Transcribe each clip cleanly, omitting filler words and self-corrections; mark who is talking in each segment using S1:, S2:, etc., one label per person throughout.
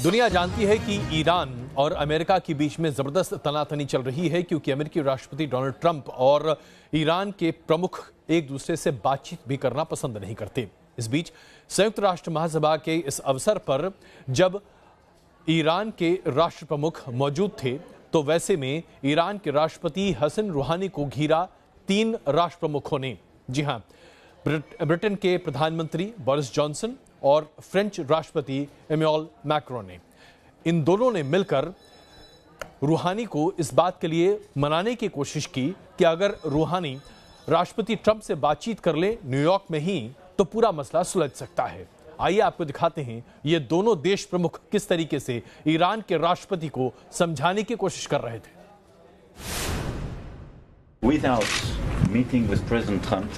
S1: दुनिया जानती है कि ईरान और अमेरिका के बीच में जबरदस्त तनातनी चल रही है, क्योंकि अमेरिकी राष्ट्रपति डोनाल्ड ट्रंप और ईरान के प्रमुख एक दूसरे से बातचीत भी करना पसंद नहीं करते। इस बीच संयुक्त राष्ट्र महासभा के इस अवसर पर जब ईरान के राष्ट्र प्रमुख मौजूद थे, तो वैसे में ईरान के राष्ट्रपति हसन रूहानी को घेरा 3 राष्ट्र प्रमुखों ने। जी हां, ब्रिटेन के प्रधानमंत्री बोरिस जॉनसन और फ्रेंच राष्ट्रपति इमैनुअल मैक्रोन ने। इन दोनों ने मिलकर रूहानी को इस बात के लिए मनाने की कोशिश की कि अगर रूहानी राष्ट्रपति ट्रंप से बातचीत कर ले न्यूयॉर्क में ही, तो पूरा मसला सुलझ सकता है। आइए आपको दिखाते हैं ये दोनों देश प्रमुख किस तरीके से ईरान के राष्ट्रपति को समझाने की कोशिश कर रहे थे।
S2: Without meeting with President Trump,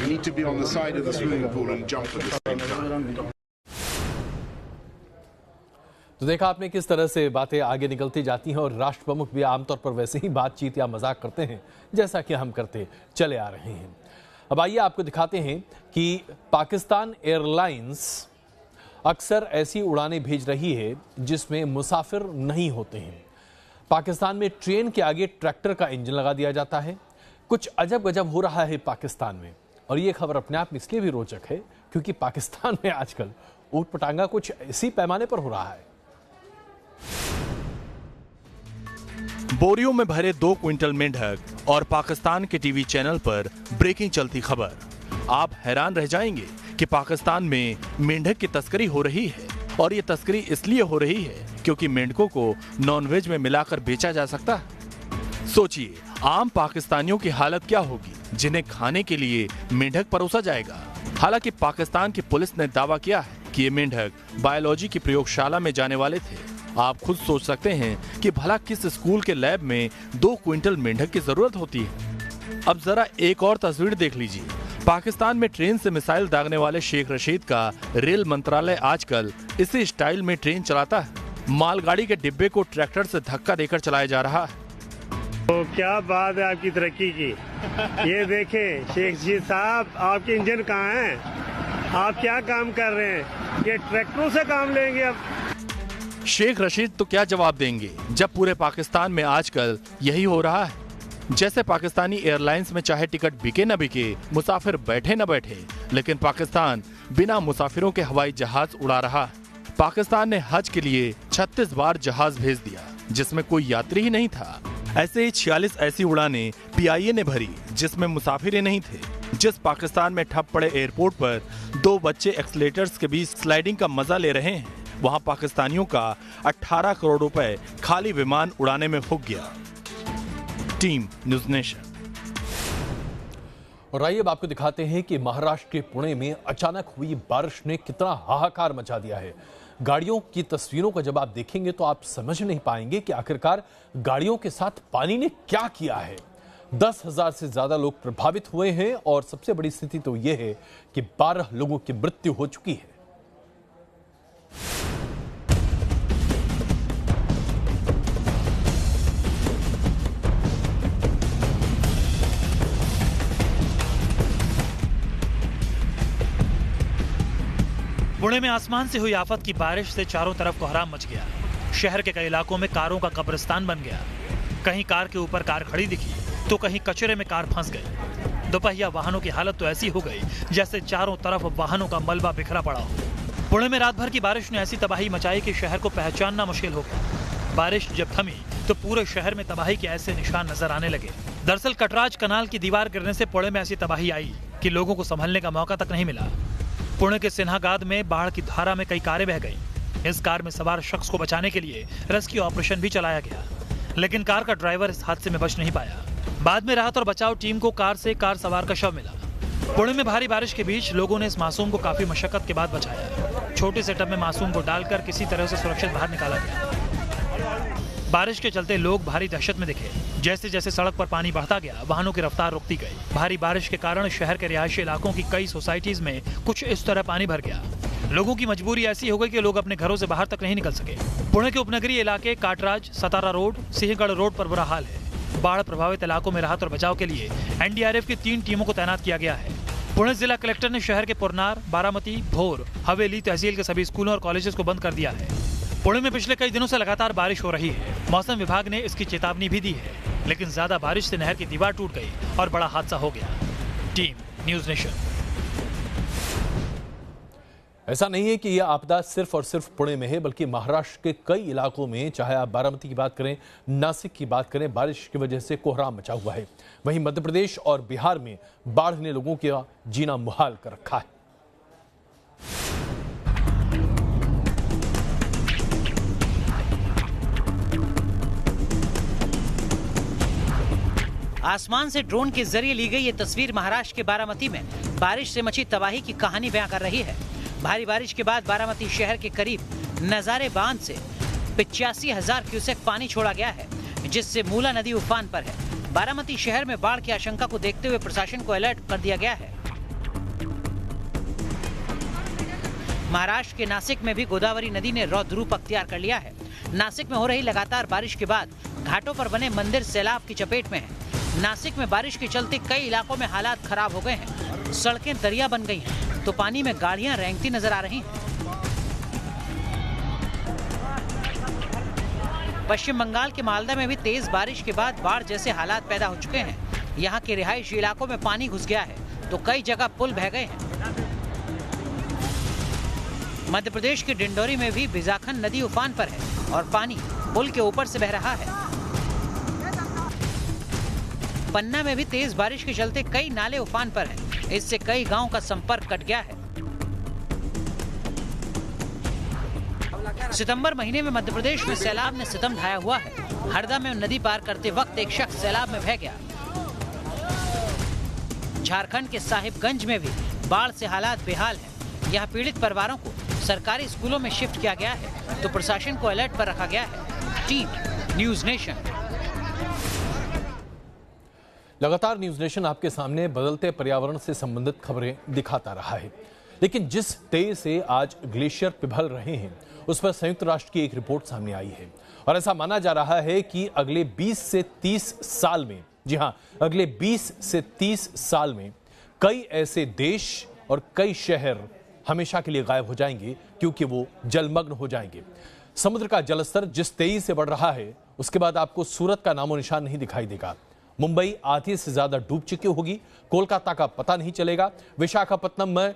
S3: You need to be on the side of the swimming pool and jump at the same time.
S1: तो देखा आपने किस तरह से बातें आगे निकलती जाती हैं, और राष्ट्र प्रमुख भी आमतौर पर वैसे ही बातचीत या मजाक करते हैं जैसा कि हम करते चले आ रहे हैं। अब आइए आपको दिखाते हैं कि पाकिस्तान एयरलाइंस अक्सर ऐसी उड़ानें भेज रही है जिसमें मुसाफिर नहीं होते हैं। पाकिस्तान में ट्रेन के आगे ट्रैक्टर का इंजन लगा दिया जाता है। कुछ अजब गजब हो रहा है पाकिस्तान में, और ये खबर अपने आप में इसलिए भी रोचक है क्योंकि पाकिस्तान में आजकल ऊट पटांगा कुछ इसी पैमाने पर हो रहा है।
S4: बोरियों में भरे 2 क्विंटल मेंढक और पाकिस्तान के टीवी चैनल पर ब्रेकिंग चलती खबर। आप हैरान रह जाएंगे कि पाकिस्तान में मेंढक की तस्करी हो रही है, और ये तस्करी इसलिए हो रही है क्योंकि मेंढकों को नॉनवेज में मिलाकर बेचा जा सकता है। सोचिए आम पाकिस्तानियों की हालत क्या होगी जिन्हें खाने के लिए मेंढक परोसा जाएगा। हालांकि पाकिस्तान की पुलिस ने दावा किया है कि ये मेंढक बायोलॉजी की प्रयोगशाला में जाने वाले थे। आप खुद सोच सकते हैं कि भला किस स्कूल के लैब में 2 क्विंटल मेंढक की जरूरत होती है। अब जरा एक और तस्वीर देख लीजिए। पाकिस्तान में ट्रेन से मिसाइल दागने वाले शेख रशीद का रेल मंत्रालय आजकल इसी स्टाइल में ट्रेन चलाता है। मालगाड़ी के डिब्बे को ट्रैक्टर से धक्का देकर चलाया जा रहा है।
S5: तो क्या बात है आपकी तरक्की की। ये देखें शेख रशीद साहब, आपके इंजन कहाँ हैं? आप क्या काम कर रहे हैं? ये ट्रैक्टरों से काम लेंगे अब।
S4: शेख रशीद तो क्या जवाब देंगे जब पूरे पाकिस्तान में आजकल यही हो रहा है। जैसे पाकिस्तानी एयरलाइंस में चाहे टिकट बिके न बिके, मुसाफिर बैठे न बैठे, लेकिन पाकिस्तान बिना मुसाफिरों के हवाई जहाज उड़ा रहा है। पाकिस्तान ने हज के लिए 36 बार जहाज भेज दिया जिसमें कोई यात्री ही नहीं था। ऐसे ही 46 ऐसी उड़ानें PIA ने भरी जिसमें मुसाफिर ही नहीं थे। जिस पाकिस्तान में ठप पड़े एयरपोर्ट पर 2 बच्चे एक्सीलेटर्स के बीच स्लाइडिंग का मजा ले रहे हैं, वहां पाकिस्तानियों का 18 करोड़ रुपए खाली विमान उड़ाने में फूक गया। Team news nation.
S1: और आइए अब आपको दिखाते हैं कि महाराष्ट्र के पुणे में अचानक हुई बारिश ने कितना हाहाकार मचा दिया है। गाड़ियों की तस्वीरों को जब आप देखेंगे तो आप समझ नहीं पाएंगे कि आखिरकार गाड़ियों के साथ पानी ने क्या किया है। 10,000 से ज्यादा लोग प्रभावित हुए हैं, और सबसे बड़ी स्थिति तो यह है कि 12 लोगों की मृत्यु हो चुकी है।
S6: पुणे में आसमान से हुई आफत की बारिश से चारों तरफ कोहराम मच गया। शहर के कई इलाकों में कारों का कब्रिस्तान बन गया। कहीं कार के ऊपर कार खड़ी दिखी तो कहीं कचरे में कार फंस गई। दोपहिया वाहनों की हालत तो ऐसी हो गई जैसे चारों तरफ वाहनों का मलबा बिखरा पड़ा हो। पुणे में रात भर की बारिश ने ऐसी तबाही मचाई कि शहर को पहचानना मुश्किल हो गया। बारिश जब थमी तो पूरे शहर में तबाही के ऐसे निशान नजर आने लगे। दरअसल कटराज कनाल की दीवार गिरने से पुणे में ऐसी तबाही आई कि लोगों को संभलने का मौका तक नहीं मिला। पुणे के सिन्हागाद में बाढ़ की धारा में कई कारें बह गईं। इस कार में सवार शख्स को बचाने के लिए रेस्क्यू ऑपरेशन भी चलाया गया, लेकिन कार का ड्राइवर इस हादसे में बच नहीं पाया। बाद में राहत और बचाव टीम को कार से कार सवार का शव मिला। पुणे में भारी बारिश के बीच लोगों ने इस मासूम को काफी मशक्कत के बाद बचाया। छोटे से टब में मासूम को डालकर किसी तरह से सुरक्षित बाहर निकाला गया। बारिश के चलते लोग भारी दहशत में दिखे। जैसे जैसे सड़क पर पानी बढ़ता गया, वाहनों की रफ्तार रुकती गई। भारी बारिश के कारण शहर के रिहायशी इलाकों की कई सोसाइटीज में कुछ इस तरह पानी भर गया। लोगों की मजबूरी ऐसी हो गई कि लोग अपने घरों से बाहर तक नहीं निकल सके। पुणे के उपनगरीय इलाके काटराज, सतारा रोड, सिंहगढ़ रोड पर बुरा हाल है। बाढ़ प्रभावित इलाकों में राहत और बचाव के लिए एनडीआरएफ की 3 टीमों को तैनात किया गया है। पुणे जिला कलेक्टर ने शहर के पुरनार, बारामती, भोर, हवेली तहसील के सभी स्कूलों और कॉलेजेस को बंद कर दिया है। पुणे में पिछले कई दिनों से लगातार बारिश हो रही है। मौसम विभाग ने इसकी चेतावनी भी दी है, लेकिन ज्यादा बारिश से नहर की दीवार टूट गई और बड़ा हादसा हो गया। Team news nation.
S1: ऐसा नहीं है कि यह आपदा सिर्फ और सिर्फ पुणे में है, बल्कि महाराष्ट्र के कई इलाकों में, चाहे आप बारामती की बात करें, नासिक की बात करें, बारिश की वजह से कोहराम मचा हुआ है। वहीं मध्य प्रदेश और बिहार में बाढ़ ने लोगों का जीना मुहाल कर रखा है।
S7: आसमान से ड्रोन के जरिए ली गई ये तस्वीर महाराष्ट्र के बारामती में बारिश से मची तबाही की कहानी बयां कर रही है। भारी बारिश के बाद बारामती शहर के करीब नजारे बांध से 85,000 क्यूसेक पानी छोड़ा गया है, जिससे मूला नदी उफान पर है। बारामती शहर में बाढ़ की आशंका को देखते हुए प्रशासन को अलर्ट कर दिया गया है। महाराष्ट्र के नासिक में भी गोदावरी नदी ने रौद्र रूप अख्तियार कर लिया है। नासिक में हो रही लगातार बारिश के बाद घाटों पर बने मंदिर सैलाब की चपेट में है। नासिक में बारिश के चलते कई इलाकों में हालात खराब हो गए हैं। सड़कें दरिया बन गई हैं, तो पानी में गाड़ियां रेंगती नजर आ रही हैं। पश्चिम बंगाल के मालदा में भी तेज बारिश के बाद बाढ़ जैसे हालात पैदा हो चुके हैं। यहाँ के रिहायशी इलाकों में पानी घुस गया है, तो कई जगह पुल बह गए हैं। मध्य प्रदेश के डिंडोरी में भी बिजाखन नदी उफान पर है और पानी पुल के ऊपर से बह रहा है। पन्ना में भी तेज बारिश के चलते कई नाले उफान पर हैं। इससे कई गांवों का संपर्क कट गया है। सितंबर महीने में मध्य प्रदेश में सैलाब ने सितम ढाया हुआ है। हरदा में नदी पार करते वक्त एक शख्स सैलाब में बह गया। झारखंड के साहिबगंज में भी बाढ़ से हालात बेहाल है। यहाँ पीड़ित परिवारों को सरकारी स्कूलों में शिफ्ट किया गया है, तो प्रशासन को अलर्ट पर रखा गया है। Team news nation.
S1: लगातार न्यूज़ नेशन आपके सामने बदलते पर्यावरण से संबंधित खबरें दिखाता रहा है, लेकिन जिस तेजी से आज ग्लेशियर पिघल रहे हैं, उस पर संयुक्त राष्ट्र की एक रिपोर्ट सामने आई है और ऐसा माना जा रहा है कि अगले 20 से 30 साल में, जी हां, अगले 20 से 30 साल में कई ऐसे देश और कई शहर हमेशा के लिए गायब हो जाएंगे, क्योंकि वो जलमग्न हो जाएंगे। समुद्र का जलस्तर जिस तेजी से बढ़ रहा है, उसके बाद आपको सूरत का नामो निशान नहीं दिखाई देगा। मुंबई आधी से ज्यादा डूब चुकी होगी, कोलकाता का पता नहीं चलेगा, विशाखापत्तनम में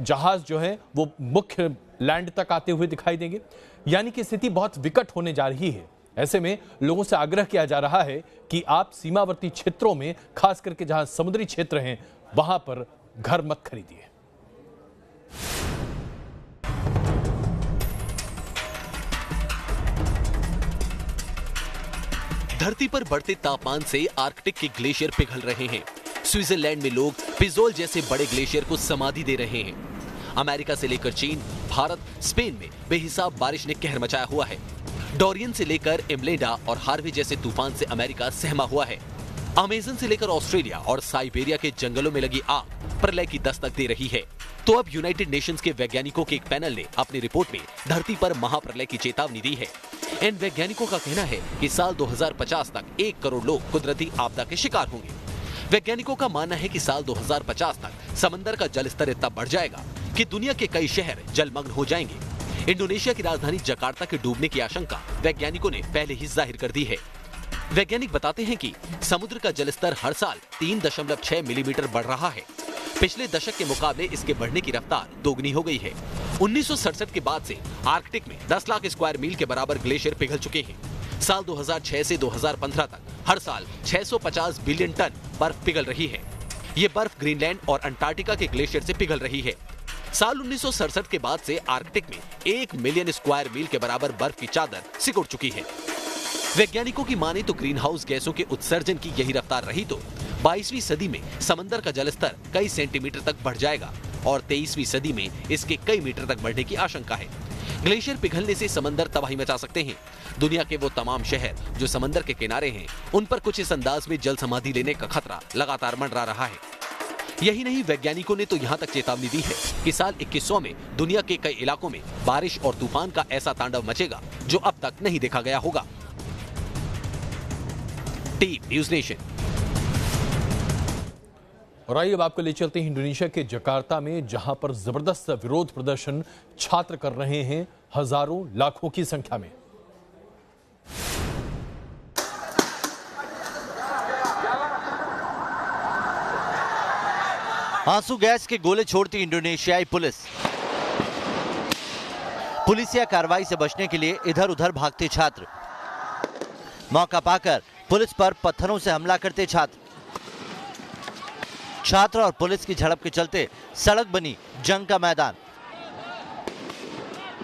S1: जहाज जो है वो मुख्य लैंड तक आते हुए दिखाई देंगे। यानी कि स्थिति बहुत विकट होने जा रही है। ऐसे में लोगों से आग्रह किया जा रहा है कि आप सीमावर्ती क्षेत्रों में, खास करके जहां समुद्री क्षेत्र हैं, वहां पर घर मत खरीदिए।
S8: धरती पर बढ़ते तापमान से आर्कटिक के ग्लेशियर पिघल रहे हैं। स्विट्जरलैंड में लोग पिज़ोल जैसे बड़े ग्लेशियर को समाधि दे रहे हैं। अमेरिका से लेकर चीन, भारत, स्पेन में बेहिसाब बारिश ने कहर मचाया हुआ है। डोरियन से लेकर इमलेडा और हार्वे जैसे तूफान से अमेरिका सहमा हुआ है। अमेज़न से लेकर ऑस्ट्रेलिया और साइबेरिया के जंगलों में लगी आग प्रलय की दस्तक दे रही है। तो अब यूनाइटेड नेशंस के वैज्ञानिकों के एक पैनल ने अपनी रिपोर्ट में धरती पर महाप्रलय की चेतावनी दी है। इन वैज्ञानिकों का कहना है कि साल 2050 तक 1 करोड़ लोग कुदरती आपदा के शिकार होंगे। वैज्ञानिकों का मानना है कि साल 2050 तक समंदर का जलस्तर इतना बढ़ जाएगा कि दुनिया के कई शहर जलमग्न हो जाएंगे। इंडोनेशिया की राजधानी जकार्ता के डूबने की आशंका वैज्ञानिकों ने पहले ही जाहिर कर दी है। वैज्ञानिक बताते हैं कि समुद्र का जलस्तर हर साल 3.6 मिलीमीटर बढ़ रहा है। पिछले दशक के मुकाबले इसके बढ़ने की रफ्तार दोगुनी हो गई है। 1967 के बाद से आर्कटिक में 10 लाख स्क्वायर मील के बराबर ग्लेशियर पिघल चुके हैं। साल 2006 से 2015 तक हर साल 650 बिलियन टन बर्फ पिघल रही है। ये बर्फ ग्रीनलैंड और अंटार्कटिका के ग्लेशियर से पिघल रही है। साल 1967 के बाद से आर्कटिक में 1 मिलियन स्क्वायर मील के बराबर बर्फ की चादर सिकुड़ चुकी है। वैज्ञानिकों की माने तो ग्रीन हाउस गैसों के उत्सर्जन की यही रफ्तार रही तो 22वीं सदी में समंदर का जलस्तर कई सेंटीमीटर तक बढ़ जाएगा और 23वीं सदी में इसके कई मीटर तक बढ़ने की आशंका है। ग्लेशियर पिघलने से समंदर तबाही मचा सकते हैं। दुनिया के वो तमाम शहर जो समंदर के किनारे हैं, उन पर कुछ इस अंदाज में जल समाधि लेने का खतरा लगातार मंडरा रहा है। यही नहीं, वैज्ञानिकों ने तो यहाँ तक चेतावनी दी है कि साल 2100 में दुनिया के कई इलाकों में बारिश और तूफान का ऐसा तांडव मचेगा जो अब तक नहीं देखा गया होगा। Team news nation.
S1: और आइए अब आपको ले चलते हैं इंडोनेशिया के जकार्ता में, जहां पर जबरदस्त विरोध प्रदर्शन छात्र कर रहे हैं हजारों लाखों की संख्या में।
S9: आंसू गैस के गोले छोड़ती इंडोनेशियाई पुलिस। पुलिसिया कार्रवाई से बचने के लिए इधर उधर भागते छात्र। मौका पाकर पुलिस पर पत्थरों से हमला करते छात्र। छात्र और पुलिस की झड़प के चलते सड़क बनी जंग का मैदान।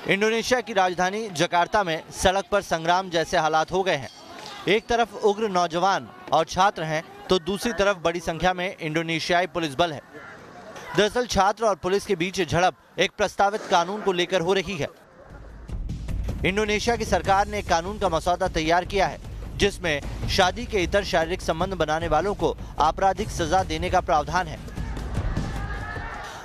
S9: इंडोनेशिया की राजधानी जकार्ता में सड़क पर संग्राम जैसे हालात हो गए हैं। एक तरफ उग्र नौजवान और छात्र हैं तो दूसरी तरफ बड़ी संख्या में इंडोनेशियाई पुलिस बल है। दरअसल छात्र और पुलिस के बीच झड़प एक प्रस्तावित कानून को लेकर हो रही है। इंडोनेशिया की सरकार ने एक कानून का मसौदा तैयार किया है जिसमें शादी के इतर शारीरिक संबंध बनाने वालों को आपराधिक सजा देने का प्रावधान है।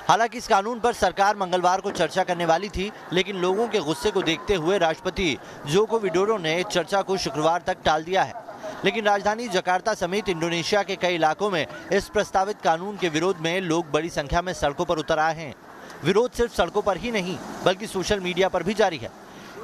S9: हालांकि इस कानून पर सरकार मंगलवार को चर्चा करने वाली थी, लेकिन लोगों के गुस्से को देखते हुए राष्ट्रपति जोको विडोडो ने चर्चा को शुक्रवार तक टाल दिया है। लेकिन राजधानी जकार्ता समेत इंडोनेशिया के कई इलाकों में इस प्रस्तावित कानून के विरोध में लोग बड़ी संख्या में सड़कों पर उतर आए हैं। विरोध सिर्फ सड़कों पर ही नहीं बल्कि सोशल मीडिया पर भी जारी है।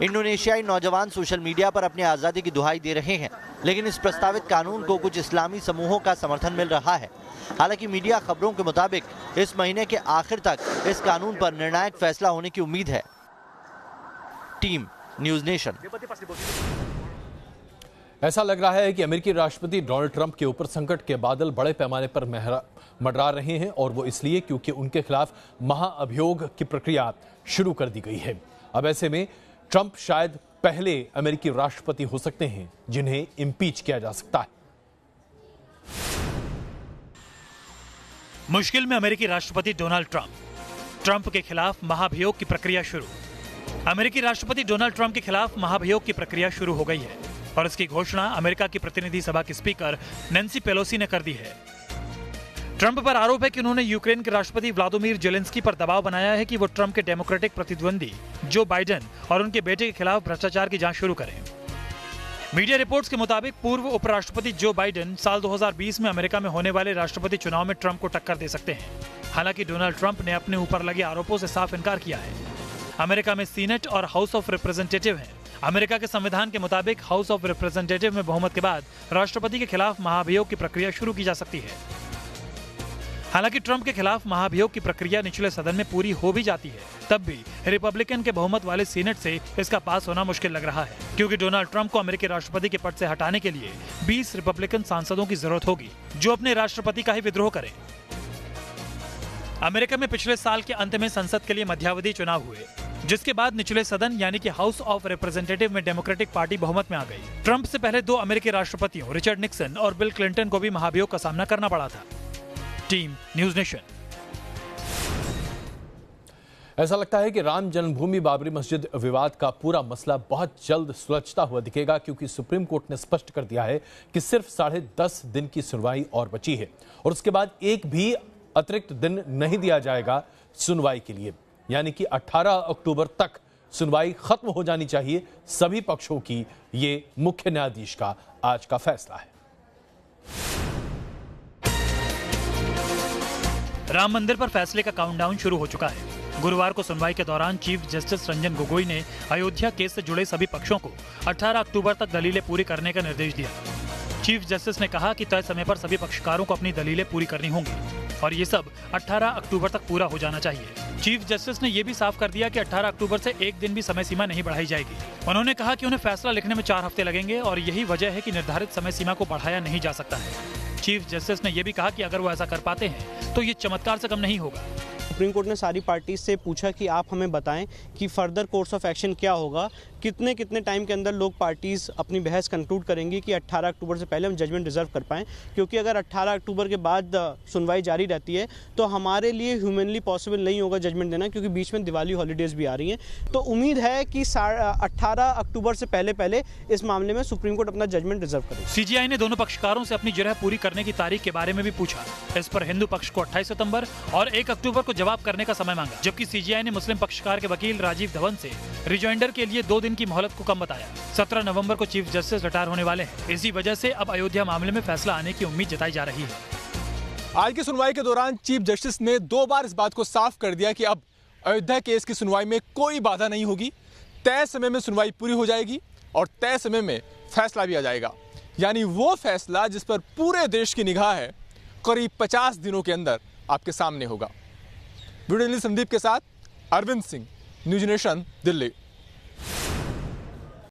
S9: इंडोनेशियाई नौजवान सोशल मीडिया पर अपनी आज़ादी की दुहाई दे रहे हैं, लेकिन इस प्रस्तावित कानून को कुछ इस्लामी समूहों का समर्थन मिल रहा है। हालांकि मीडिया खबरों के मुताबिक इस महीने के आखिर तक इस कानून पर निर्णायक फैसला होने की उम्मीद है। Team news nation.
S1: ऐसा लग रहा है कि अमेरिकी राष्ट्रपति डोनाल्ड ट्रंप के ऊपर संकट के बादल बड़े पैमाने पर मंडरा रहे हैं, और वो इसलिए क्योंकि उनके खिलाफ महाअभियोग की प्रक्रिया शुरू कर दी गई है। अब ऐसे में ट्रंप शायद पहले अमेरिकी राष्ट्रपति हो सकते हैं जिन्हें इम्पीच किया जा सकता है।
S6: मुश्किल में अमेरिकी राष्ट्रपति डोनाल्ड ट्रंप के खिलाफ महाभियोग की प्रक्रिया शुरू। अमेरिकी राष्ट्रपति डोनाल्ड ट्रंप के खिलाफ महाभियोग की प्रक्रिया शुरू हो गई है और इसकी घोषणा अमेरिका की प्रतिनिधि सभा की स्पीकर नैन्सी पेलोसी ने कर दी है। ट्रंप पर आरोप है कि उन्होंने यूक्रेन के राष्ट्रपति व्लादिमीर जेलेंस्की पर दबाव बनाया है कि वो ट्रंप के डेमोक्रेटिक प्रतिद्वंदी जो बाइडेन और उनके बेटे के खिलाफ भ्रष्टाचार की जांच शुरू करें। मीडिया रिपोर्ट्स के मुताबिक पूर्व उपराष्ट्रपति जो बाइडेन साल 2020 में अमेरिका में होने वाले राष्ट्रपति चुनाव में ट्रंप को टक्कर दे सकते हैं। हालांकि डोनाल्ड ट्रंप ने अपने ऊपर लगे आरोपों से साफ इनकार किया है। अमेरिका में सीनेट और हाउस ऑफ रिप्रेजेंटेटिव है। अमेरिका के संविधान के मुताबिक हाउस ऑफ रिप्रेजेंटेटिव में बहुमत के बाद राष्ट्रपति के खिलाफ महाभियोग की प्रक्रिया शुरू की जा सकती है। हालांकि ट्रंप के खिलाफ महाभियोग की प्रक्रिया निचले सदन में पूरी हो भी जाती है, तब भी रिपब्लिकन के बहुमत वाले सीनेट से इसका पास होना मुश्किल लग रहा है, क्योंकि डोनाल्ड ट्रंप को अमेरिकी राष्ट्रपति के पद से हटाने के लिए 20 रिपब्लिकन सांसदों की जरूरत होगी जो अपने राष्ट्रपति का ही विद्रोह करें। अमेरिका में पिछले साल के अंत में संसद के लिए मध्यावधि चुनाव हुए, जिसके बाद निचले सदन यानी कि हाउस ऑफ रिप्रेजेंटेटिव में डेमोक्रेटिक पार्टी बहुमत में आ गई। ट्रंप से पहले 2 अमेरिकी राष्ट्रपतियों रिचर्ड निक्सन और बिल क्लिंटन को भी महाभियोग का सामना करना पड़ा था। Team news nation.
S1: ऐसा लगता है कि राम जन्मभूमि बाबरी मस्जिद विवाद का पूरा मसला बहुत जल्द सुलझता हुआ दिखेगा, क्योंकि सुप्रीम कोर्ट ने स्पष्ट कर दिया है कि सिर्फ 10.5 दिन की सुनवाई और बची है और उसके बाद एक भी अतिरिक्त दिन नहीं दिया जाएगा सुनवाई के लिए, यानी कि 18 अक्टूबर तक सुनवाई खत्म हो जानी चाहिए। सभी पक्षों की ये मुख्य न्यायाधीश का आज का फैसला है।
S6: राम मंदिर पर फैसले का काउंटडाउन शुरू हो चुका है। गुरुवार को सुनवाई के दौरान चीफ जस्टिस रंजन गोगोई ने अयोध्या केस से जुड़े सभी पक्षों को 18 अक्टूबर तक दलीलें पूरी करने का निर्देश दिया। चीफ जस्टिस ने कहा कि तय समय पर सभी पक्षकारों को अपनी दलीलें पूरी करनी होंगी और ये सब 18 अक्टूबर तक पूरा हो जाना चाहिए। चीफ जस्टिस ने यह भी साफ कर दिया कि 18 अक्टूबर से एक दिन भी समय सीमा नहीं बढ़ाई जाएगी। उन्होंने कहा कि उन्हें फैसला लिखने में 4 हफ्ते लगेंगे और यही वजह है कि निर्धारित समय सीमा को बढ़ाया नहीं जा सकता है। चीफ जस्टिस ने यह भी कहा कि अगर वो ऐसा कर पाते हैं तो ये चमत्कार से कम नहीं होगा।
S10: सुप्रीम कोर्ट ने सारी पार्टीज से पूछा कि आप हमें बताएं कि फर्दर कोर्स ऑफ एक्शन क्या होगा, कितने टाइम के अंदर लोग पार्टीज अपनी बहस कंक्लूड करेंगी कि 18 अक्टूबर से पहले हम जजमेंट रिजर्व कर पाएं, क्योंकि अगर 18 अक्टूबर के बाद सुनवाई जारी रहती है तो हमारे लिए ह्यूमनली पॉसिबल नहीं होगा जजमेंट देना, क्योंकि बीच में दिवाली हॉलीडेज भी आ रही हैं। तो उम्मीद है कि 18 अक्टूबर से पहले इस मामले में सुप्रीम कोर्ट अपना जजमेंट रिजर्व करेगी।
S6: सीजीआई ने दोनों पक्षकारों से अपनी जरह पूरी करने की तारीख के बारे में भी पूछा। इस पर हिंदू पक्ष को 28 सितंबर और 1 अक्टूबर को जवाब करने का समय मांगा, जबकि सीजीआई ने मुस्लिम पक्षकार के वकील राजीव धवन से रिजॉइंडर के लिए 2 दिन की मोहलत को कम बताया। 17 नवंबर को चीफ जस्टिस रिटायर होने वाले हैं। इसी वजह से अब अयोध्या मामले में फैसला आने की उम्मीद जताई जा रही है।
S11: आज की सुनवाई के दौरान चीफ जस्टिस ने 2 बार इस बात को साफ कर दिया कि अब अयोध्या केस की सुनवाई में कोई बाधा नहीं होगी, तय समय में सुनवाई पूरी हो जाएगी और तय समय में फैसला भी आ जाएगा। यानी वो फैसला जिस पर पूरे देश की निगाह है, करीब 50 दिनों के अंदर आपके सामने होगा। वीडियो जर्नलिस्ट संदीप के साथ अरविंद सिंह, न्यूज़ नेशन, दिल्ली।